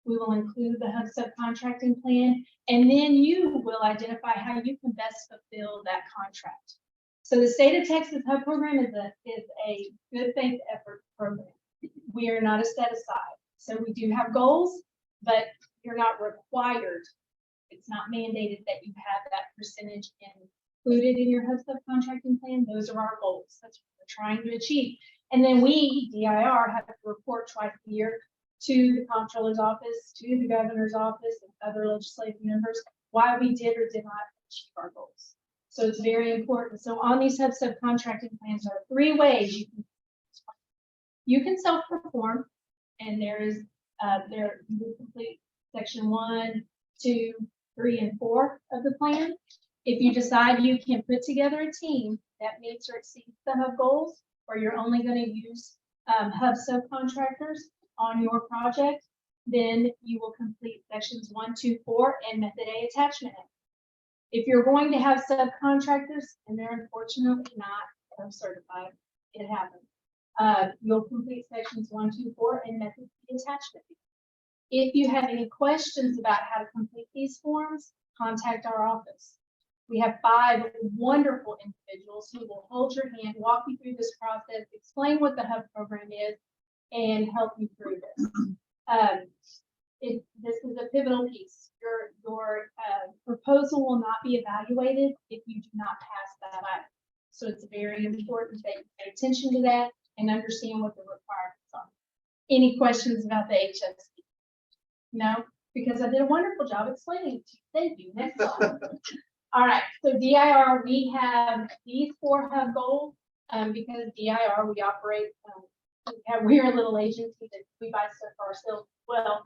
We will include the hub subcontracting plan, and then you will identify how you can best fulfill that contract. So the state of Texas hub program is a good faith effort program. We are not a set aside. So we do have goals, but you're not required. It's not mandated that you have that percentage included in your hub subcontracting plan. Those are our goals. That's what we're trying to achieve. And then we, DIR, have to report twice a year to the comptroller's office, to the governor's office, and other legislative members why we did or did not achieve our goals. So it's very important. So on these hub subcontracting plans, there are 3 ways you can self-perform, and there is you will complete section 1, 2, 3, and 4 of the plan. If you decide you can put together a team that meets or exceeds the hub goals, or you're only going to use hub subcontractors on your project, then you will complete sections 1, 2, 4, and method A attachment A. If you're going to have subcontractors, and they're unfortunately not certified, it happens. You'll complete sections 1, 2, 4, and method B attachment B. If you have any questions about how to complete these forms, contact our office. We have 5 wonderful individuals who will hold your hand, walk you through this process, explain what the hub program is, and help you through this. This is a pivotal piece. Your proposal will not be evaluated if you do not pass that item. So it's very important that you pay attention to that and understand what the requirements are. Any questions about the HSP? No? Because I did a wonderful job explaining it to you. Thank you. Next slide. All right, so DIR, we have these 4 hub goals because DIR, we operate, we're a little agency that we buy stuff for ourselves as well.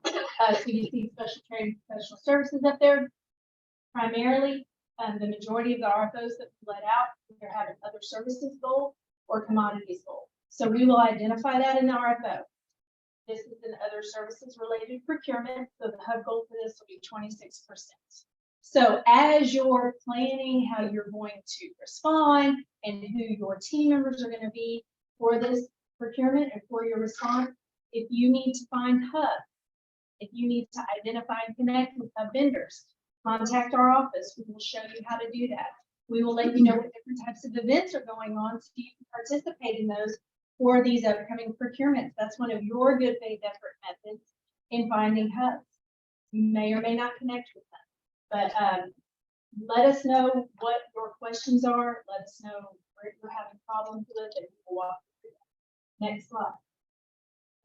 So you see special training professional services up there. Primarily, the majority of the RFOs that we let out, either have an other services goal or commodities goal. So we will identify that in the RFO. This is an other services related procurement. So the hub goal for this will be 26%. So as you're planning how you're going to respond and who your team members are going to be for this procurement and for your response, if you need to find hubs, if you need to identify and connect with hub vendors, contact our office. We will show you how to do that. We will let you know what different types of events are going on so you can participate in those for these upcoming procurements. That's one of your good faith effort methods in finding hubs. You may or may not connect with them. But let us know what your questions are. Let us know where you're having problems with it, and we'll walk through that. Next slide.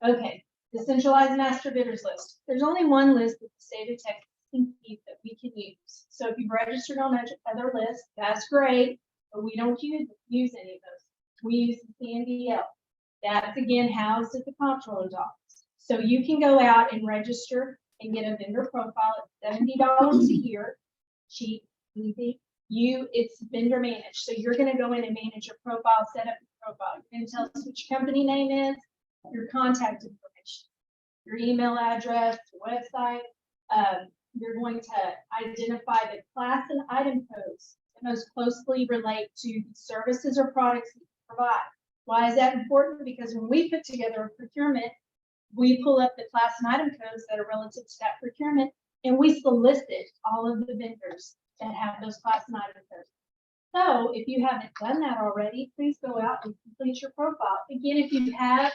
Okay, the centralized master bidders list. There's only one list that the state of Texas can keep that we can use. So if you've registered on other lists, that's great, but we don't use any of those. We use the CNDL. That's again housed at the comptroller's office. So you can go out and register and get a vendor profile at $70 a year. Cheap, easy. It's vendor managed. So you're going to go in and manage your profile, set up your profile. You're going to tell us what your company name is, your contact information, your email address, your website. You're going to identify the class and item codes that most closely relate to services or products that you provide. Why is that important? Because when we put together a procurement, we pull up the class and item codes that are relative to that procurement, and we solicit all of the vendors that have those class and item codes. So if you haven't done that already, please go out and complete your profile. Again, if you have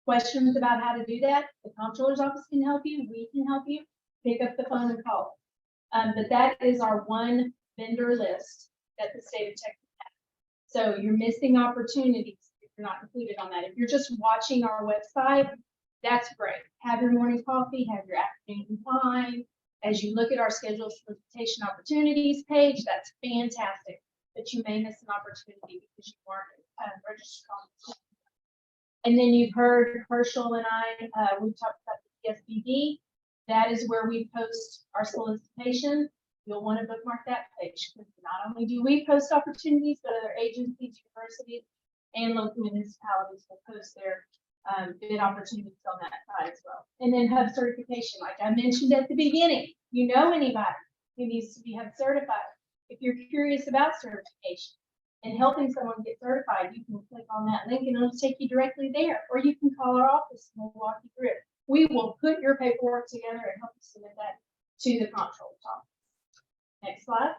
questions about how to do that, the comptroller's office can help you. We can help you. Pick up the phone and call. But that is our one vendor list that the state of Texas has. So you're missing opportunities if you're not included on that. If you're just watching our website, That's great. Have your morning coffee, have your afternoon wine. As you look at our scheduled solicitation opportunities page, that's fantastic. But you may miss an opportunity because you weren't registered on. And then you've heard Herschel and I, we talked about the PSBD. That is where we post our solicitation. You'll want to bookmark that page because not only do we post opportunities, but other agencies, universities, and local municipalities will post their bid opportunities on that side as well. And then hub certification, like I mentioned at the beginning, you know anybody who needs to be hub certified. If you're curious about certification and helping someone get certified, you can click on that link and it'll take you directly there. Or you can call our office and we'll walk you through it. We will put your paperwork together and help you submit that to the comptroller's office. Next slide.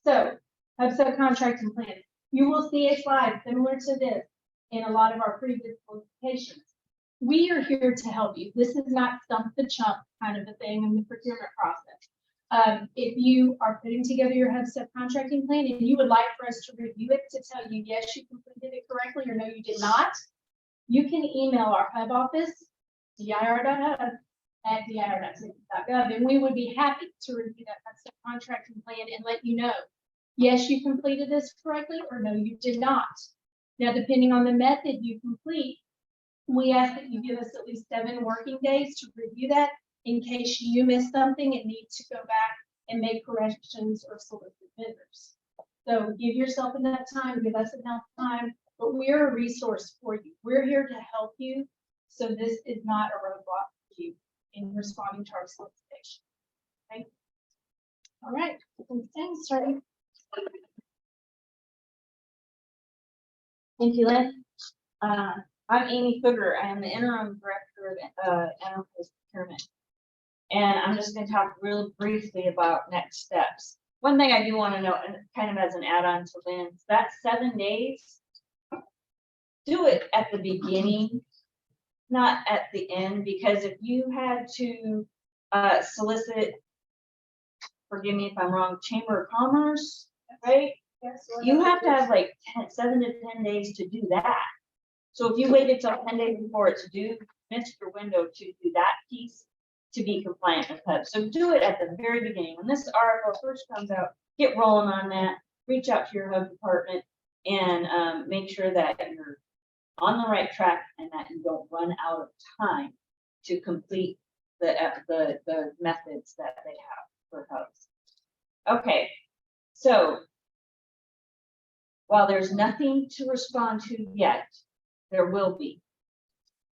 So, hub subcontracting plan. You will see a slide similar to this in a lot of our previous solicitations. We are here to help you. This is not stump the chump kind of a thing in the procurement process. If you are putting together your hub subcontracting plan and you would like for us to review it to tell you, yes, you completed it correctly or no, you did not, you can email our hub office, dir.hub@dir.texas.gov, and we would be happy to review that hub subcontracting plan and let you know, yes, you completed this correctly or no, you did not. Now, depending on the method you complete, we ask that you give us at least 7 working days to review that in case you miss something and need to go back and make corrections or solicit vendors. So give yourself enough time, give us enough time, but we're a resource for you. We're here to help you. So this is not a roadblock for you in responding to our solicitation. Okay. All right. Thanks, starting. Thank you, Lynn. I'm Amy Footer. I am the interim director of enterprise procurement. And I'm just going to talk real briefly about next steps. One thing I do want to know, and kind of as an add-on to Lynn's, that 7 days, do it at the beginning, not at the end, because if you had to solicit, forgive me if I'm wrong, Chamber of Commerce, right? Yes, You have to have like 7 to 10 days to do that. So if you waited till 10 days before it's due, missed your window to do that piece to be compliant with HUD. So do it at the very beginning. When this article first comes out, get rolling on that, reach out to your HUD department and make sure that you're on the right track and that you don't run out of time to complete the methods that they have for HUDs. Okay, so while there's nothing to respond to yet, there will be.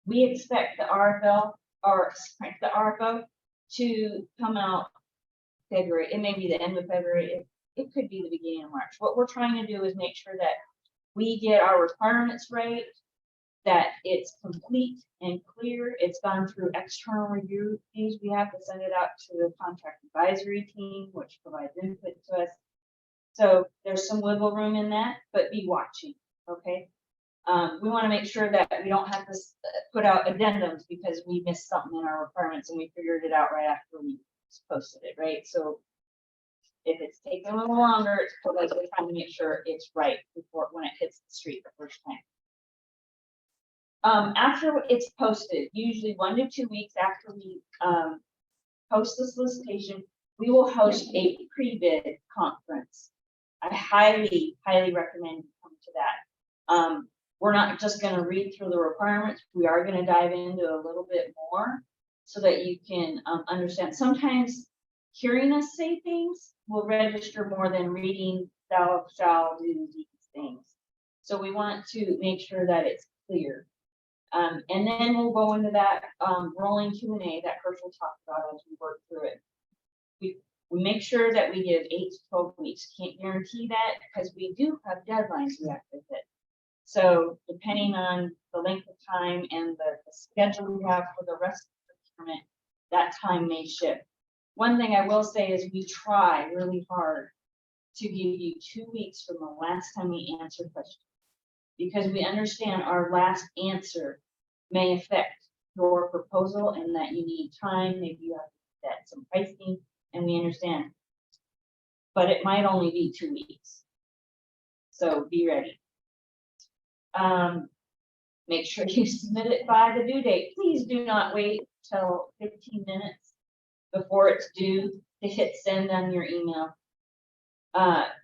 We expect the RFO to come out February. It may be the end of February. It could be the beginning of March. What we're trying to do is make sure that we get our requirements right, that it's complete and clear. It's gone through external reviews. We have to send it out to the contract advisory team, which provides input to us. So there's some wiggle room in that, but be watching, okay? We want to make sure that we don't have to put out addendums because we missed something in our requirements and we figured it out right after we posted it, right? So if it's taking a little longer, it's because we're trying to make sure it's right before when it hits the street the first time. After it's posted, usually 1 to 2 weeks after we post the solicitation, we will host a pre-bid conference. I highly, highly recommend you come to that. We're not just going to read through the requirements. We are going to dive into a little bit more so that you can understand. Sometimes hearing us say things will register more than reading thou shalt do these things. So we want to make sure that it's clear. And then we'll go into that rolling Q&A that Herschel talked about as we work through it. We make sure that we give 8 to 12 weeks. Can't guarantee that because we do have deadlines we have to hit. So depending on the length of time and the schedule we have for the rest of the procurement, that time may shift. One thing I will say is we try really hard to give you 2 weeks from the last time we answer questions, because we understand our last answer may affect your proposal and that you need time, maybe you have to set some pricing, and we understand. But it might only be 2 weeks. So be ready. Make sure you submit it by the due date. Please do not wait till 15 minutes before it's due to hit send on your email.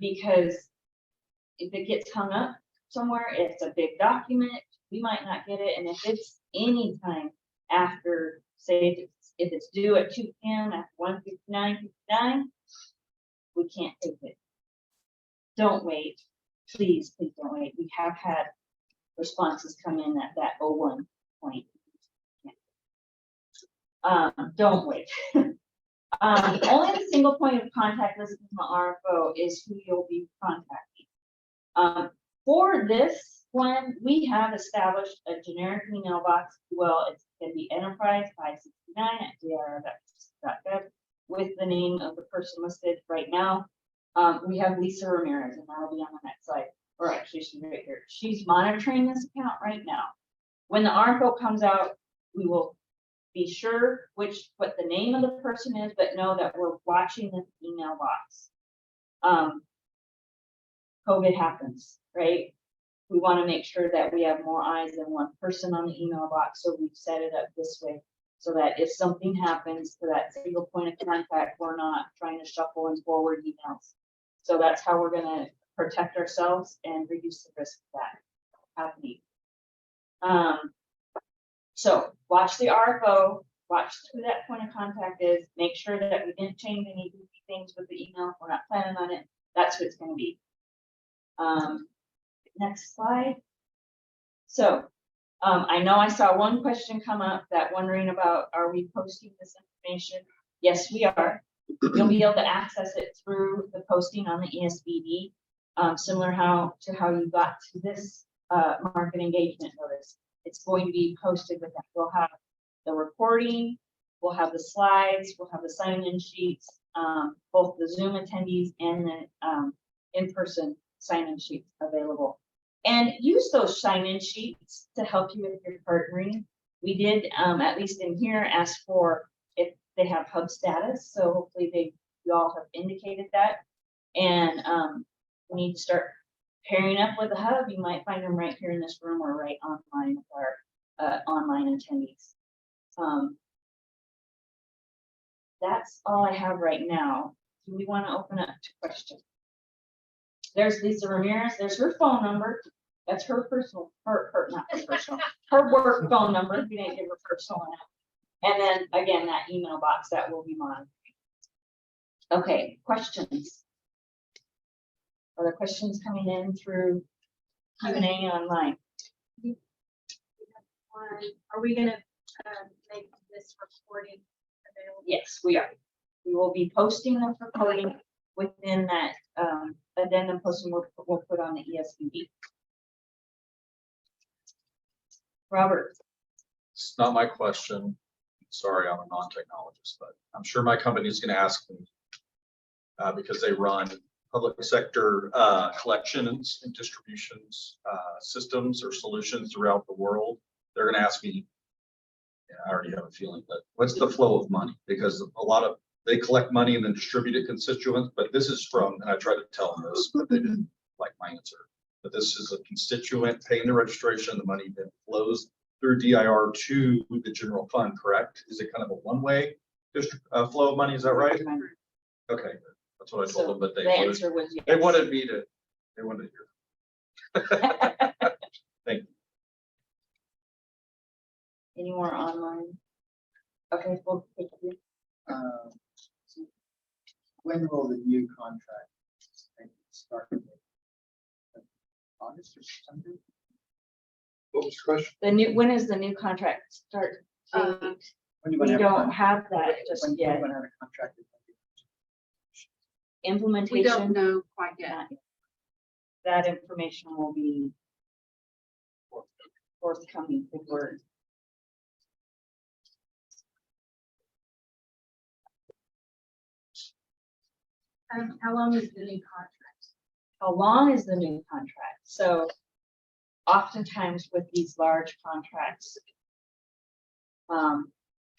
Because if it gets hung up somewhere, it's a big document, we might not get it. And if it's any time after, say, if it's due at 2 p.m. at 1:59, we can't take it. Don't wait. Please don't wait. We have had responses come in at that 01 point. Don't wait. Only the single point of contact listed in the RFO is who you'll be contacting. For this one, we have established a generic email box. Well, it can be enterprise569@dr.texas.gov with the name of the person listed right now. We have Lisa Ramirez, and that'll be on the next slide. Or actually, she's right here. She's monitoring this account right now. When the RFO comes out, we will be sure what the name of the person is, but know that we're watching this email box. COVID happens, right? We want to make sure that we have more eyes than one person on the email box, so we've set it up this way so that if something happens to that single point of contact, we're not trying to shuffle and forward emails. So that's how we're going to protect ourselves and reduce the risk of that happening. So watch the RFO, watch who that point of contact is, make sure that we didn't change any things with the email. We're not planning on it. That's what it's going to be. Next slide. So I know I saw one question come up that wondering about, are we posting this information? Yes, we are. You'll be able to access it through the posting on the ESBD, similar to how you got to this market engagement notice. It's going to be posted with that. We'll have the recording, we'll have the slides, we'll have the sign-in sheets, both the Zoom attendees and the in-person sign-in sheets available. And use those sign-in sheets to help you with your partnering. We did, at least in here, ask for if they have hub status. So hopefully you all have indicated that. And we need to start pairing up with the hub. You might find them right here in this room or right online with our online attendees. That's all I have right now. Do we want to open up to questions? There's Lisa Ramirez. There's her phone number. That's her personal, not her personal, her work phone number. We didn't give her personal one. And then again, that email box that will be monitoring. Okay, questions. Are there questions coming in through Q&A online? Are we gonna make this recording available? Yes, we are. We will be posting the recording within that addendum posting we'll put on the ESBD. Robert. It's not my question. Sorry, I'm a non-technologist, but I'm sure my company is going to ask me because they run public sector collections and distributions systems or solutions throughout the world. They're going to ask me, I already have a feeling, but what's the flow of money? Because they collect money and then distribute it constituents, but this is from, and I tried to tell them this, but they didn't like my answer. But this is a constituent paying the registration, the money then flows through DIR to the general fund, correct? Is it kind of a one-way flow of money, is that right? Okay, that's what I told them, but the answer was yes. they wanted to hear. Thank you. Any more online? Okay, we'll take it. When will the new contract start? August or September? What was the question? When is the new contract start date? When We you don't have that just when yet. when have a contract? Implementation. We don't know quite yet. not yet. That information will be forthcoming with word. How long is the new contract? How long is the new contract? So oftentimes with these large contracts,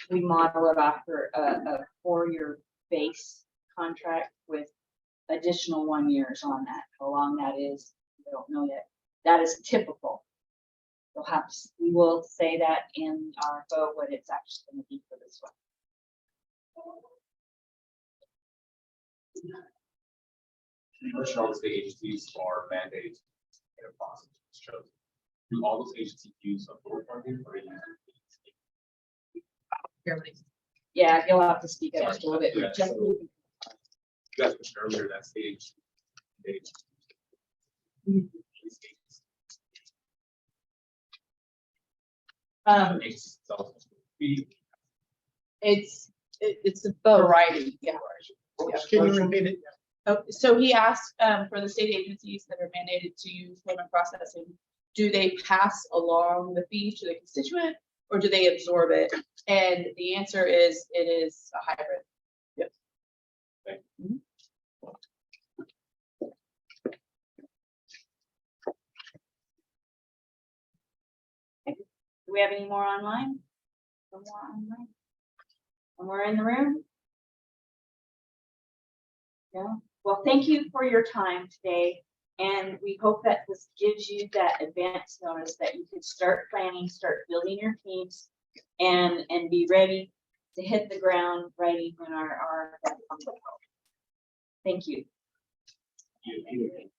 we model it after a 4-year base contract with additional 1 years on that. How long that is, we don't know yet. That is typical. Perhaps we will say that in our vote, what it's actually gonna be for this one. Commercial all the state agencies are mandated in a process chosen. Do all those agencies use a voter funding or? Yeah, you'll have to speak up just a little bit. Yeah. Just- You guys mentioned earlier that stage. It's a variety, yeah. Can you repeat it? Oh, so he asked, for the state agencies that are mandated to use payment processing, do they pass along the fee to the constituent or do they absorb it? And the answer is, it is a hybrid. Yep. Do we have any more online? No more online? One more in the room? No? Well, thank you for your time today. And we hope that this gives you that advance notice that you can start planning, start building your teams and be ready to hit the ground running when our. Thank you. You-